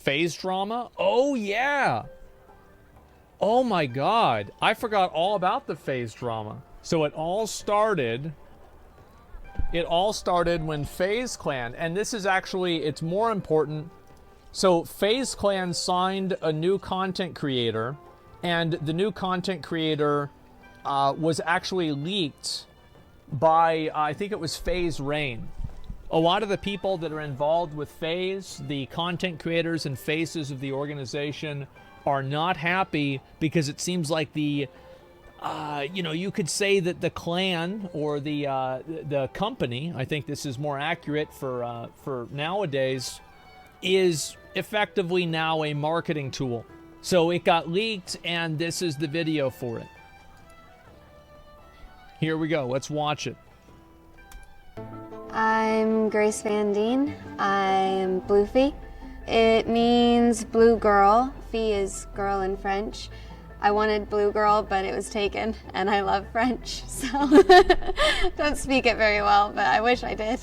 FaZe drama? Oh, yeah. Oh, my God. I forgot all about the FaZe drama. So it all started when FaZe Clan, and this is actually, it's more important. So FaZe Clan signed a new content creator, and the new content creator was actually leaked by, I think it was FaZe Rain. A lot of the people that are involved with FaZe, the content creators and faces of the organization, are not happy because it seems like the, you know, you could say that the clan or the company, I think this is more accurate for nowadays, is effectively now a marketing tool. So it got leaked, and this is the video for it. Here we go. Let's watch it. I'm Grace Van Dien. I'm Bluefy. It means blue girl. Fee is girl in French. I wanted blue girl, but it was taken, and I love French, so don't speak it very well, but I wish I did.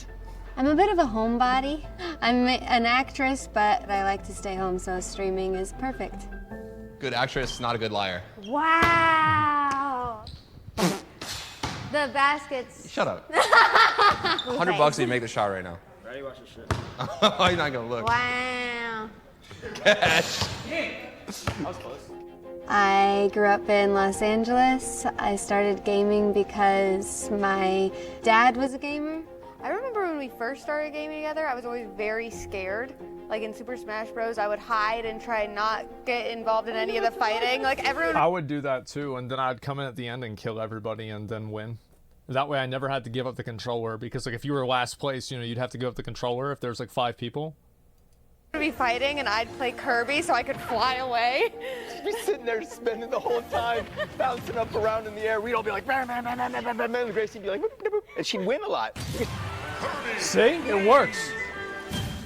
I'm a bit of a homebody. I'm an actress, but I like to stay home, so streaming is perfect. Good actress, not a good liar. Wow! The baskets. Shut up. $100 if you make the shot right now. I already watched the shit. Oh, you're not gonna look. Wow. Cash. That was close. I grew up in Los Angeles. I started gaming because my dad was a gamer. I remember when we first started gaming together, I was always very scared. Like in Super Smash Bros, I would hide and try not get involved in any of the fighting. Like everyone. I would do that too, and then I'd come in at the end and kill everybody and then win. That way I never had to give up the controller, because like if you were last place, you know, you'd have to give up the controller if there's like 5 people. Would be fighting, and I'd play Kirby so I could fly away. She'd be sitting there spinning the whole time, bouncing up around in the air. We'd all be like, bam, bam, bam, bam, bam, bam, and Gracie'd be like, boop, boop, boop, and she'd win a lot. See? It works.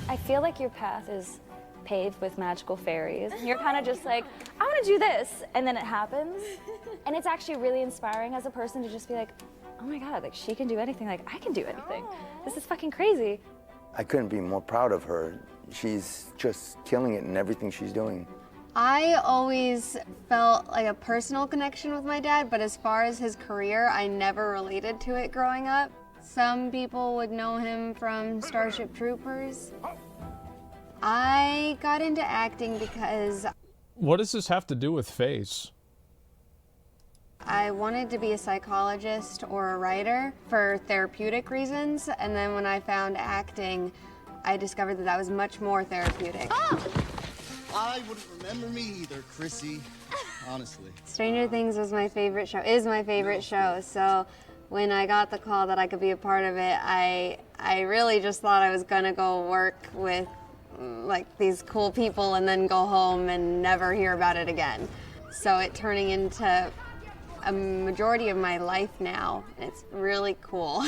I feel like your path is paved with magical fairies. You're kind of just like, I want to do this, and then it happens. And it's actually really inspiring as a person to just be like, oh my God, like she can do anything, like I can do anything. This is fucking crazy. I couldn't be more proud of her. She's just killing it in everything she's doing. I always felt like a personal connection with my dad, but as far as his career, I never related to it growing up. Some people would know him from Starship Troopers. I got into acting because What does this have to do with FaZe? I wanted to be a psychologist or a writer for therapeutic reasons, and then when I found acting, I discovered that that was much more therapeutic. I wouldn't remember me either, Chrissy, honestly. Stranger Things was my favorite show, is my favorite show, so when I got the call that I could be a part of it, I really just thought I was gonna go work with like these cool people and then go home and never hear about it again. So it turning into a majority of my life now. It's really cool.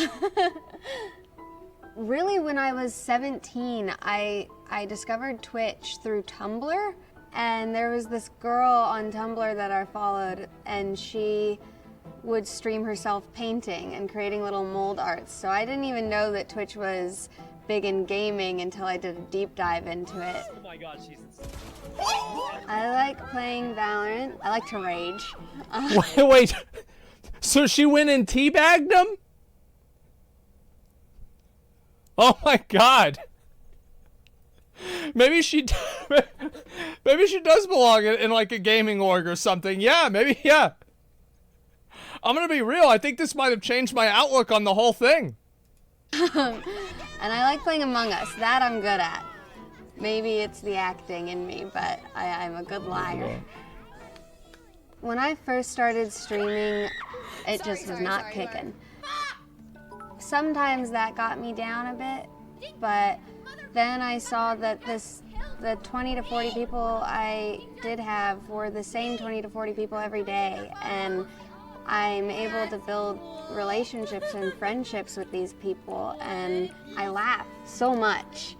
Really, when I was 17, I discovered Twitch through Tumblr, and there was this girl on Tumblr that I followed, and she would stream herself painting and creating little mold arts. So I didn't even know that Twitch was big in gaming until I did a deep dive into it. Oh my God, she's I like playing Valorant. I like to rage. Wait. So she went and teabagged him? Oh my God. Maybe she does belong in like a gaming org or something. Yeah, maybe, yeah. I'm gonna be real. I think this might have changed my outlook on the whole thing. And I like playing Among Us. That I'm good at. Maybe it's the acting in me, but I'm a good liar. When I first started streaming, it just was not kicking. Sometimes that got me down a bit, but then I saw that the 20 to 40 people I did have were the same 20 to 40 people every day, and I'm able to build relationships and friendships with these people, and I laugh so much.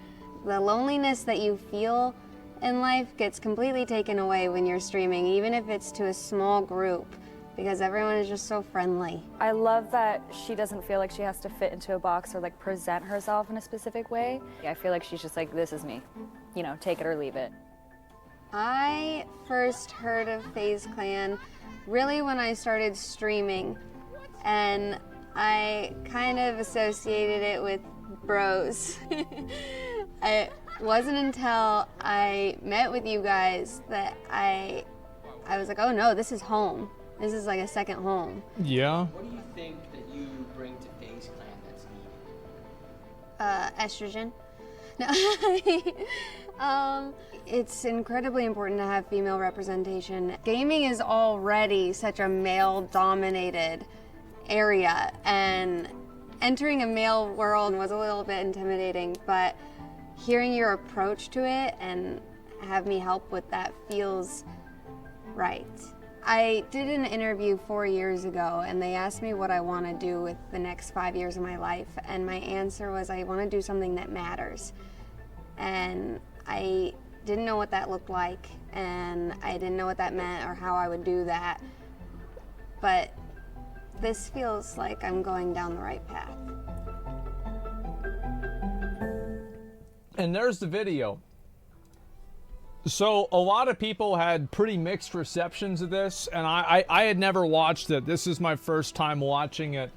The loneliness that you feel in life gets completely taken away when you're streaming, even if it's to a small group, because everyone is just so friendly. I love that she doesn't feel like she has to fit into a box or like present herself in a specific way. I feel like she's just like, this is me, you know, take it or leave it. I first heard of FaZe Clan really when I started streaming, and I kind of associated it with bros. It wasn't until I met with you guys that I was like, oh no, this is home. This is like a second home. Yeah. What do you think that you bring to FaZe Clan that's needed? Estrogen. No. It's incredibly important to have female representation. Gaming is already such a male-dominated area, and entering a male world was a little bit intimidating, but hearing your approach to it and have me help with that feels right. I did an interview 4 years ago, and they asked me what I want to do with the next 5 years of my life, and my answer was I want to do something that matters. And I didn't know what that looked like, and I didn't know what that meant or how I would do that, but this feels like I'm going down the right path. And there's the video. So a lot of people had pretty mixed receptions of this, and I had never watched it. This is my first time watching it.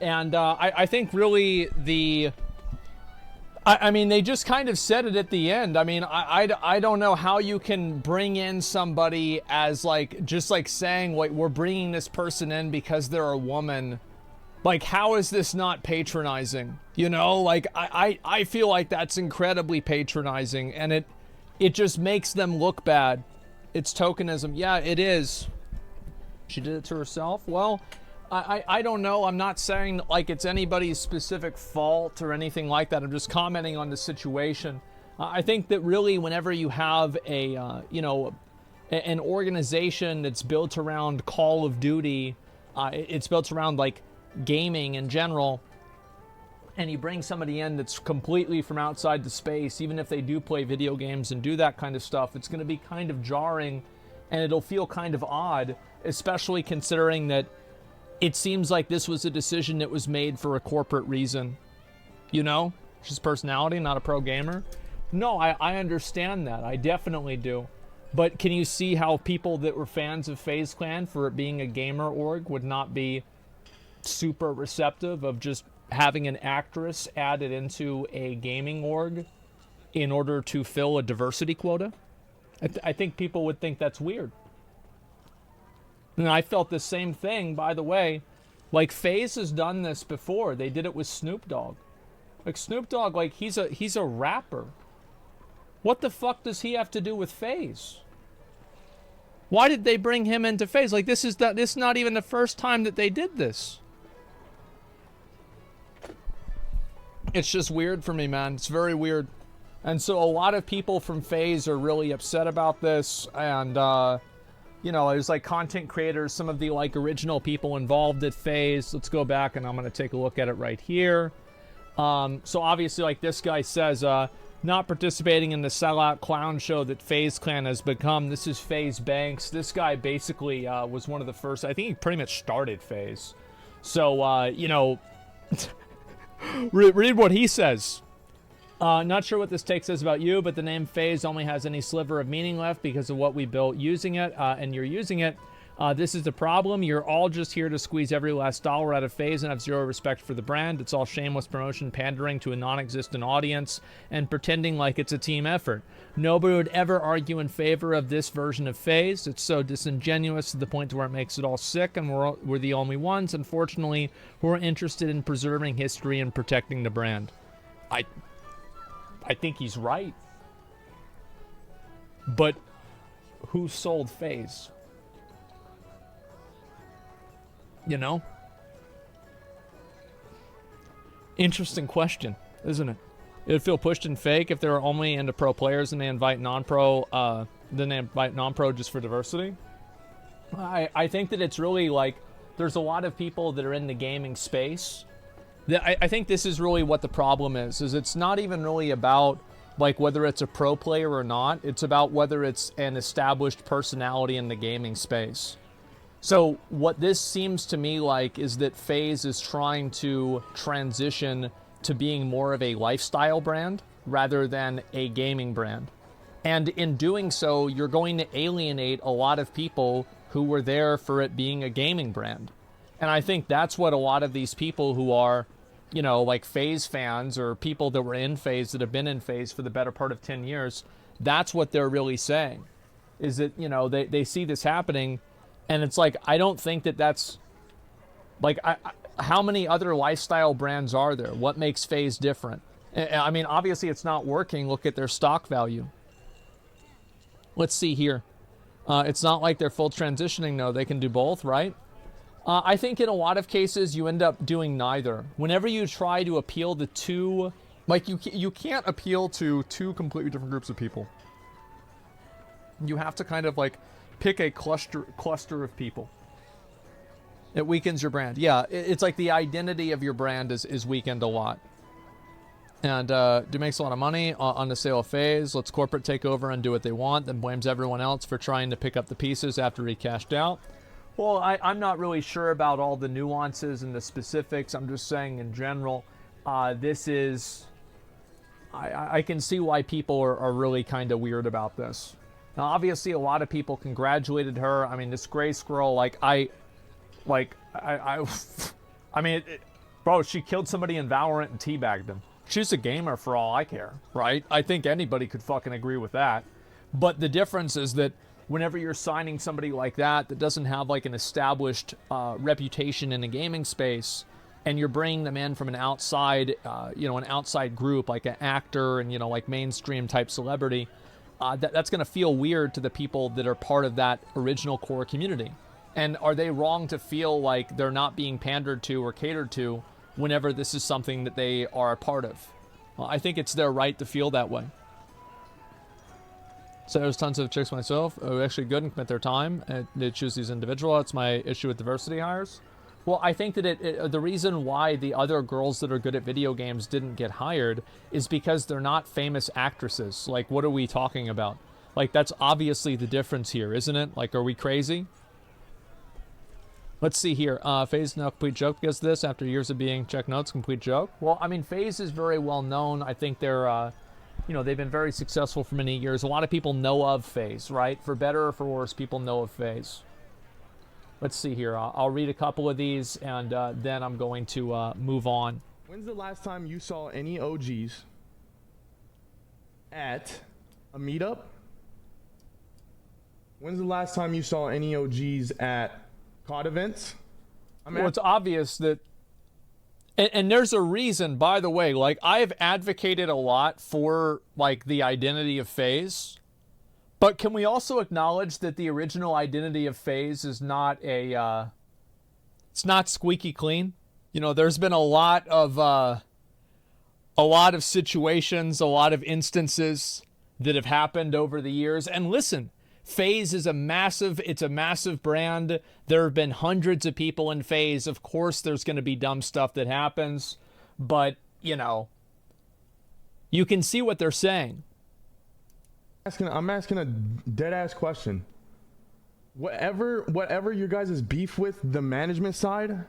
And I think really I mean, they just kind of said it at the end. I mean, I don't know how you can bring in somebody as like, just like saying, like, we're bringing this person in because they're a woman. Like, how is this not patronizing? You know, like, I feel like that's incredibly patronizing, and it just makes them look bad. It's tokenism. Yeah, it is. She did it to herself? Well, I don't know. I'm not saying like it's anybody's specific fault or anything like that. I'm just commenting on the situation. I think that really whenever you have a, you know, an organization that's built around Call of Duty, it's built around like gaming in general, and you bring somebody in that's completely from outside the space, even if they do play video games and do that kind of stuff, it's going to be kind of jarring, and it'll feel kind of odd, especially considering that it seems like this was a decision that was made for a corporate reason. You know? Just personality, not a pro gamer. No, I understand that. I definitely do. But can you see how people that were fans of FaZe Clan, for it being a gamer org, would not be super receptive of just having an actress added into a gaming org in order to fill a diversity quota? I think people would think that's weird. And I felt the same thing, by the way. Like, FaZe has done this before. They did it with Snoop Dogg. Like, Snoop Dogg, like, he's a rapper. What the fuck does he have to do with FaZe? Why did they bring him into FaZe? Like, this is not even the first time that they did this. It's just weird for me, man. It's very weird. And so a lot of people from FaZe are really upset about this, and you know, there's like content creators, some of the like original people involved at FaZe. Let's go back and I'm going to take a look at it right here. So obviously, like this guy says, not participating in the sellout clown show that FaZe Clan has become. This is FaZe Banks. This guy basically was one of the first. I think he pretty much started FaZe. So, you know, read what he says. Not sure what this take says about you, but the name FaZe only has any sliver of meaning left because of what we built using it, and you're using it. This is the problem. You're all just here to squeeze every last dollar out of FaZe and have zero respect for the brand. It's all shameless promotion, pandering to a non-existent audience, and pretending like it's a team effort. Nobody would ever argue in favor of this version of FaZe. It's so disingenuous to the point to where it makes it all sick, and we're the only ones, unfortunately, who are interested in preserving history and protecting the brand. I think he's right. But who sold FaZe? You know? Interesting question, isn't it? It would feel pushed and fake if they were only into pro players and they invite non-pro, then they invite non-pro just for diversity. I think that it's really like, there's a lot of people that are in the gaming space. I think this is really what the problem is it's not even really about like whether it's a pro player or not. It's about whether it's an established personality in the gaming space. So what this seems to me like is that FaZe is trying to transition to being more of a lifestyle brand rather than a gaming brand. And in doing so, you're going to alienate a lot of people who were there for it being a gaming brand. And I think that's what a lot of these people who are, you know, like FaZe fans or people that were in FaZe that have been in FaZe for the better part of 10 years, that's what they're really saying. Is that, you know, they see this happening, and it's like, I don't think that that's, like, how many other lifestyle brands are there? What makes FaZe different? I mean, obviously it's not working. Look at their stock value. Let's see here. It's not like they're full transitioning. No, they can do both, right? I think in a lot of cases you end up doing neither. Whenever you try to appeal to two, like you can't appeal to two completely different groups of people. You have to kind of like pick a cluster of people. It weakens your brand. Yeah, it's like the identity of your brand is weakened a lot. And dude makes a lot of money on the sale of FaZe. Lets corporate take over and do what they want, then blames everyone else for trying to pick up the pieces after he cashed out. Well, I'm not really sure about all the nuances and the specifics. I'm just saying in general, this is... I can see why people are really kind of weird about this. Now, obviously, a lot of people congratulated her. I mean, this gray squirrel, I mean, bro, she killed somebody in Valorant and teabagged him. She's a gamer for all I care, right? I think anybody could fucking agree with that. But the difference is that whenever you're signing somebody like that doesn't have like an established reputation in a gaming space, and you're bringing them in from an outside, an outside group, like an actor and, like mainstream type celebrity, that's going to feel weird to the people that are part of that original core community. And are they wrong to feel like they're not being pandered to or catered to whenever this is something that they are a part of? Well, I think it's their right to feel that way. So there's tons of chicks myself who are actually good and commit their time and they choose these individuals. That's my issue with diversity hires. Well, I think that the reason why the other girls that are good at video games didn't get hired is because they're not famous actresses. Like, what are we talking about? Like, that's obviously the difference here, isn't it? Like, are we crazy? Let's see here. FaZe now complete joke because of this. After years of being check notes, complete joke. Well, I mean, FaZe is very well known. I think they're, they've been very successful for many years. A lot of people know of FaZe, right? For better or for worse, people know of FaZe. Let's see here. I'll read a couple of these, and then I'm going to move on. When's the last time you saw any OGs at a meetup? When's the last time you saw any OGs at COD events? Well, it's obvious that, and there's a reason, by the way, like, I've advocated a lot for, like, the identity of FaZe, but can we also acknowledge that the original identity of FaZe is not it's not squeaky clean? There's been a lot of situations, a lot of instances that have happened over the years. And listen, FaZe is a massive brand. There have been hundreds of people in FaZe. Of course, there's going to be dumb stuff that happens, but, you can see what they're saying. I'm asking a dead-ass question. Whatever your guys' beef with the management side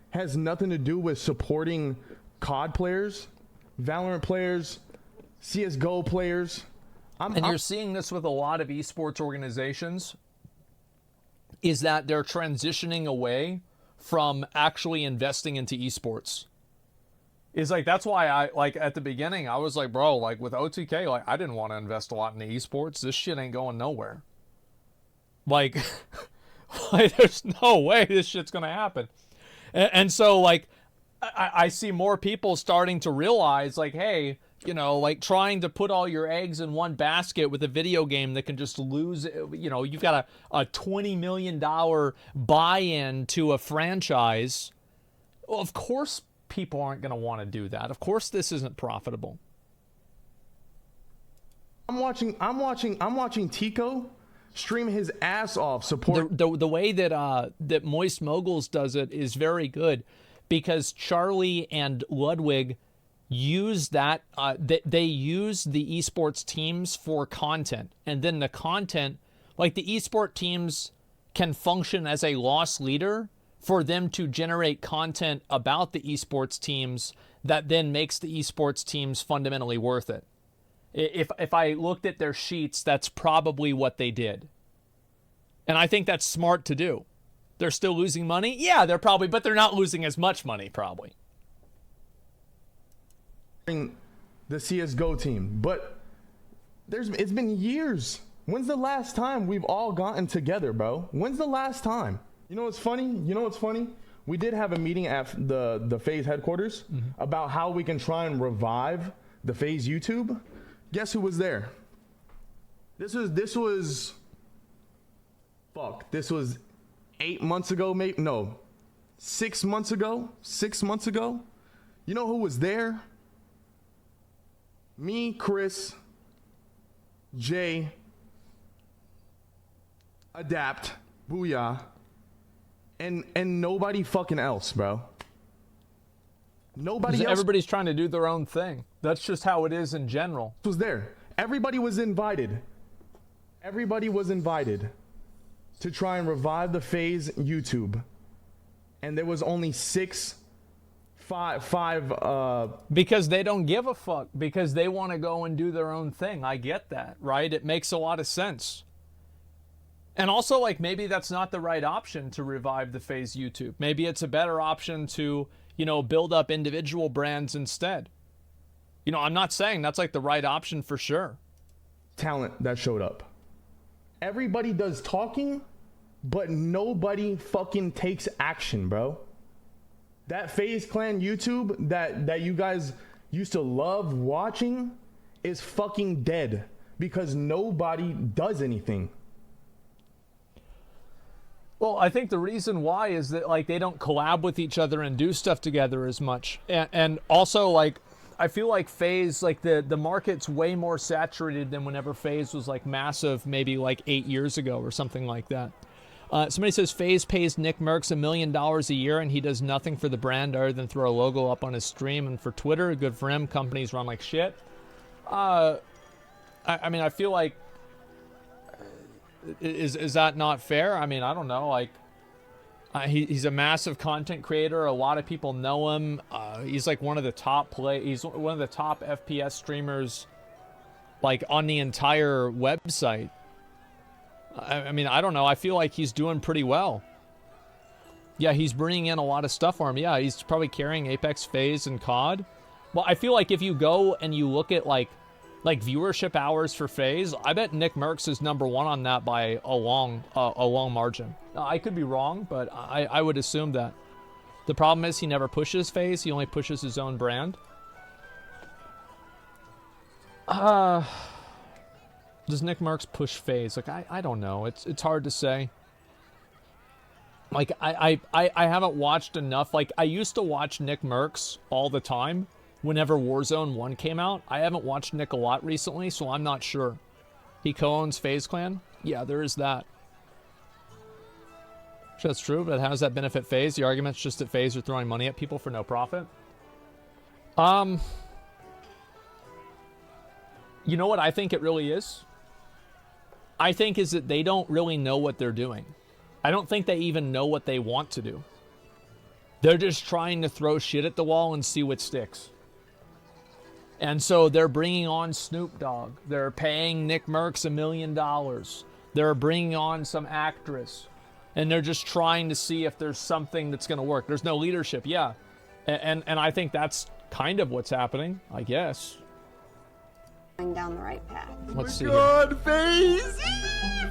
has nothing to do with supporting COD players, Valorant players, CSGO players. You're seeing this with a lot of esports organizations, is that they're transitioning away from actually investing into esports. Is like, that's why I, like, at the beginning, I was like, bro, like, with OTK, like, I didn't want to invest a lot in the esports. This shit ain't going nowhere. Like, there's no way this shit's going to happen. And so, like, I see more people starting to realize, like, hey, like, trying to put all your eggs in one basket with a video game that can just lose, you've got a $20 million buy-in to a franchise. Well, of course people aren't going to want to do that. Of course this isn't profitable. I'm watching Tico stream his ass off support. The way that Moist Moguls does it is very good, because Charlie and Ludwig use that, they use the esports teams for content, and then the content, like, the esport teams can function as a loss leader for them to generate content about the esports teams that then makes the esports teams fundamentally worth it. If I looked at their sheets, that's probably what they did. And I think that's smart to do. They're still losing money? Yeah, they're probably, but they're not losing as much money, probably. The CSGO team, but it's been years. When's the last time we've all gotten together, bro? When's the last time? You know what's funny? We did have a meeting at the FaZe headquarters about how we can try and revive the FaZe YouTube. Guess who was there? This was 8 months ago, maybe, no, 6 months ago. 6 months ago. You know who was there? Me, Chris, Jay, Adapt, Booyah, and nobody fucking else, bro. Nobody else. Everybody's trying to do their own thing. That's just how it is in general. Was there. Everybody was invited. Everybody was invited to try and revive the FaZe YouTube. And there was only five because they don't give a fuck, because they want to go and do their own thing. I get that, right? It makes a lot of sense. And also, like, maybe that's not the right option to revive the FaZe YouTube. Maybe it's a better option to, you know, build up individual brands instead. You know, I'm not saying that's like the right option for sure. Talent that showed up. Everybody does talking, but nobody fucking takes action, bro. That FaZe Clan YouTube that you guys used to love watching is fucking dead because nobody does anything. Well, I think the reason why is that, like, they don't collab with each other and do stuff together as much. And also, like, I feel like FaZe, like, the market's way more saturated than whenever FaZe was, like, massive, maybe, like, 8 years ago or something like that. Somebody says FaZe pays Nick Merks $1 million a year and he does nothing for the brand other than throw a logo up on his stream and for Twitter. Good for him. Companies run like shit. I mean, I feel like, is that not fair? I mean, I don't know. Like, he's a massive content creator. A lot of people know him. He's like one of the top he's one of the top FPS streamers, like, on the entire website. I mean, I don't know. I feel like he's doing pretty well. Yeah, he's bringing in a lot of stuff for him. Yeah, he's probably carrying Apex, FaZe, and COD. Well, I feel like if you go and you look at, like viewership hours for FaZe, I bet Nick Merks is #1 on that by a long margin. I could be wrong, but I would assume that. The problem is he never pushes FaZe. He only pushes his own brand. Does Nick Merks push FaZe? Like, I don't know. It's hard to say. Like, I haven't watched enough. Like, I used to watch Nick Merks all the time whenever Warzone 1 came out. I haven't watched Nick a lot recently, so I'm not sure. He co-owns FaZe Clan? Yeah, there is that. Sure, that's true, but how does that benefit FaZe? The argument's just that FaZe are throwing money at people for no profit. You know what I think it really is? I think is that they don't really know what they're doing. I don't think they even know what they want to do. They're just trying to throw shit at the wall and see what sticks. And so they're bringing on Snoop Dogg. They're paying Nick Merks $1 million. They're bringing on some actress. And they're just trying to see if there's something that's going to work. There's no leadership, yeah. And I think that's kind of what's happening, I guess. Going down the right path. Let's see. God, FaZe!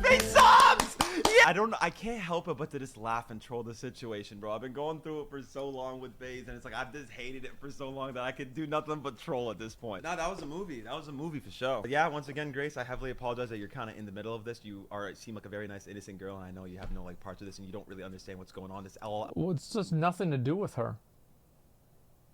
FaZe subs! Yeah! I can't help it but to just laugh and troll the situation, bro. I've been going through it for so long with FaZe, and it's like I've just hated it for so long that I could do nothing but troll at this point. Nah, that was a movie. That was a movie for sure. But yeah, once again, Grace, I heavily apologize that you're kind of in the middle of this. You seem like a very nice, innocent girl, and I know you have no, like, parts of this, and you don't really understand what's going on. This all. Well, it's just nothing to do with her.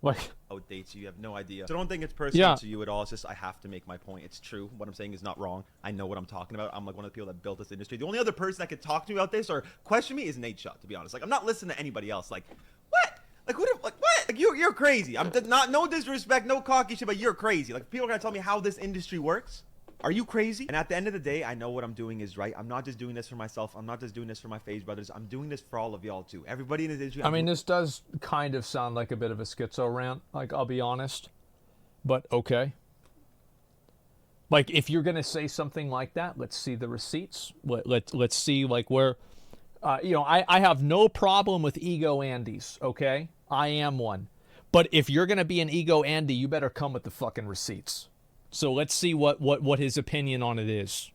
Like, outdates you have no idea. So don't think it's personal to you at all. It's just I have to make my point. It's true. What I'm saying is not wrong. I know what I'm talking about. I'm like one of the people that built this industry. The only other person that could talk to me about this or question me is Nate Shot, to be honest. Like, I'm not listening to anybody else. Like, what? Like, who? Like, what? Like, you're crazy. I'm not, no disrespect, no cocky shit, but you're crazy. Like, people are gonna tell me how this industry works. Are you crazy? And at the end of the day, I know what I'm doing is right. I'm not just doing this for myself. I'm not just doing this for my FaZe brothers. I'm doing this for all of y'all too. Everybody in this industry. I mean, this does kind of sound like a bit of a schizo rant. Like, I'll be honest. But okay. Like, if you're going to say something like that, let's see the receipts. Let's see, like, where, you know, I have no problem with ego Andys, okay? I am one. But if you're going to be an ego Andy, you better come with the fucking receipts. So let's see what his opinion on it is.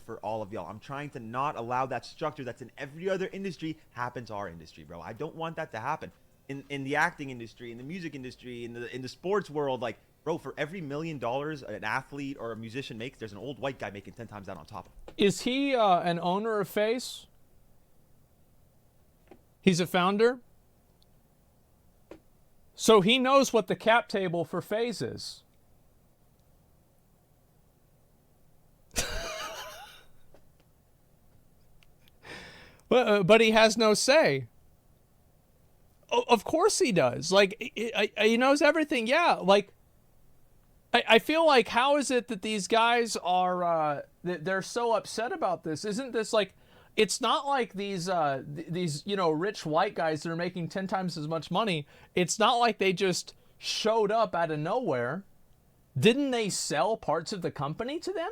For all of y'all, I'm trying to not allow that structure that's in every other industry happen to our industry, bro. I don't want that to happen. In the acting industry, in the music industry, in the sports world, like, bro, for every $1 million an athlete or a musician makes, there's an old white guy making 10 times that on top of it. Is he an owner of FaZe? He's a founder? So he knows what the cap table for FaZe is. But he has no say. Of course he does. Like, he knows everything. Yeah, like, I feel like, how is it that these guys are, they're so upset about this? Isn't this like, it's not like these, you know, rich white guys that are making 10 times as much money. It's not like they just showed up out of nowhere. Didn't they sell parts of the company to them?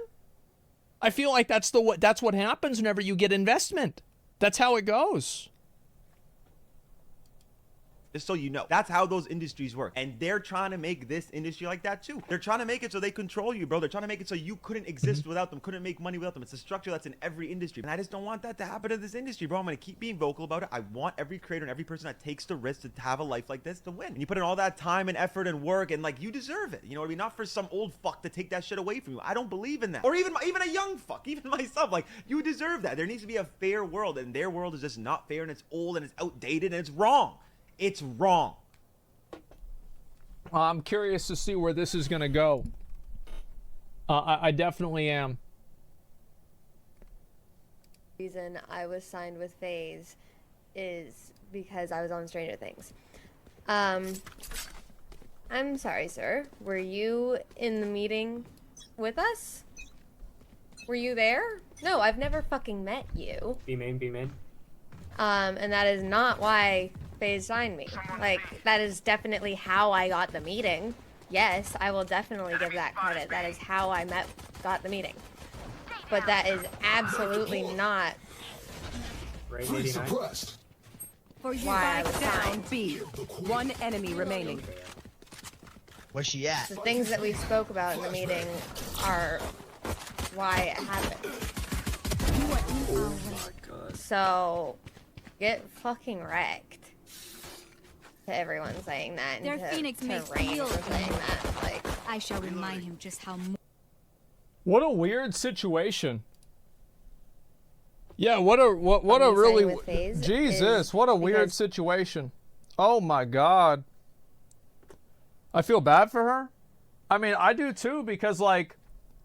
I feel like that's what happens whenever you get investment. That's how it goes. Just so you know, that's how those industries work. And they're trying to make this industry like that too. They're trying to make it so they control you, bro. They're trying to make it so you couldn't exist without them, couldn't make money without them. It's a structure that's in every industry. And I just don't want that to happen to this industry, bro. I'm going to keep being vocal about it. I want every creator and every person that takes the risk to have a life like this to win. And you put in all that time and effort and work, and like, you deserve it. You know what I mean? Not for some old fuck to take that shit away from you. I don't believe in that. Or even a young fuck, even myself. Like, you deserve that. There needs to be a fair world, and their world is just not fair, and it's old and it's outdated and it's wrong. It's wrong. I'm curious to see where this is going to go. I definitely am. The reason I was signed with FaZe is because I was on Stranger Things. I'm sorry, sir. Were you in the meeting with us? Were you there? No, I've never fucking met you. Be main. And that is not why FaZe signed me. Like, that is definitely how I got the meeting. Yes, I will definitely give that credit. That is how I got the meeting. But that is absolutely not For why I was signed. B. One enemy remaining. Where's she at? The things that we spoke about in the meeting are why it happened. Oh my god. So, get fucking wrecked. To everyone saying that, and Their to Phoenix may Rain feel for saying that, like, I shall remind him just how. What a weird situation. Yeah, what a really Jesus, what a weird situation. Oh my god. I feel bad for her. I mean, I do too, because like,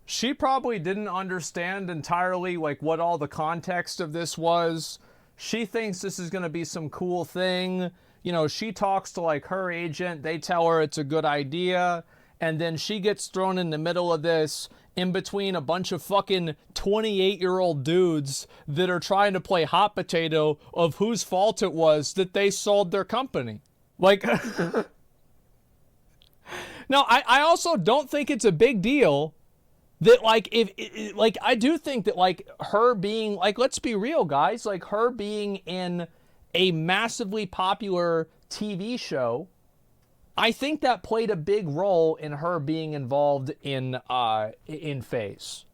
she probably didn't understand entirely like what all the context of this was. She thinks this is going to be some cool thing. You know, she talks to like her agent, they tell her it's a good idea, and then she gets thrown in the middle of this in between a bunch of fucking 28-year-old dudes that are trying to play hot potato of whose fault it was that they sold their company. Like, now, I also don't think it's a big deal that, like, like, I do think that, like, her being, like, let's be real, guys, like, her being in a massively popular TV show, I think that played a big role in her being involved in FaZe.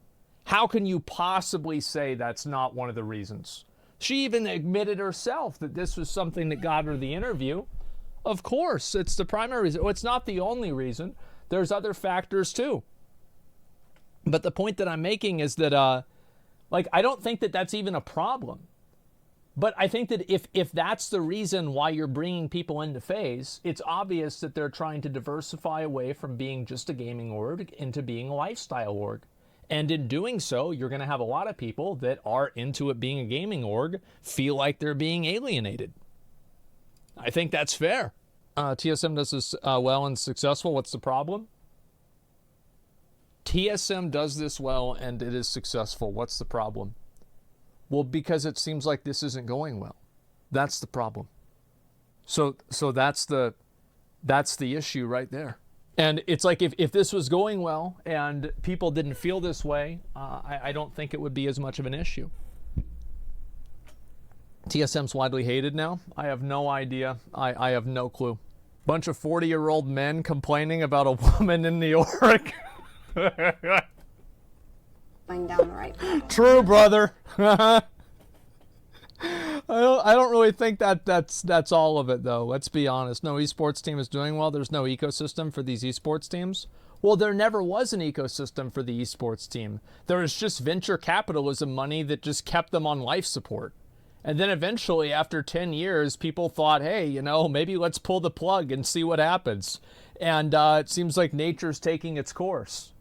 How can you possibly say that's not one of the reasons? She even admitted herself that this was something that got her the interview. Of course, it's the primary reason. Well, it's not the only reason. There's other factors too. But the point that I'm making is that, like, I don't think that that's even a problem. But I think that if that's the reason why you're bringing people into FaZe, it's obvious that they're trying to diversify away from being just a gaming org into being a lifestyle org. And in doing so, you're going to have a lot of people that are into it being a gaming org feel like they're being alienated. I think that's fair. TSM does this well and successful. What's the problem? TSM does this well and it is successful. What's the problem? Well, because it seems like this isn't going well. That's the problem. So that's the issue right there. And it's like if this was going well and people didn't feel this way, I don't think it would be as much of an issue. TSM's widely hated now? I have no idea. I have no clue. Bunch of 40-year-old men complaining about a woman in New York. Going down the right path. True, brother. I don't really think that's all of it, though. Let's be honest. No esports team is doing well. There's no ecosystem for these esports teams. Well, there never was an ecosystem for the esports team. There was just venture capitalism money that just kept them on life support. And then eventually, after 10 years, people thought, hey, you know, maybe let's pull the plug and see what happens. And it seems like nature's taking its course.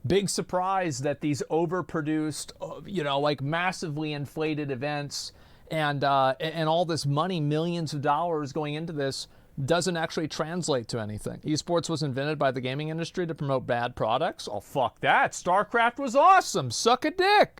Big surprise that these overproduced, you know, like massively inflated events and all this money, millions of dollars going into this, doesn't actually translate to anything. Esports was invented by the gaming industry to promote bad products. Oh, fuck that. StarCraft was awesome. Suck a dick.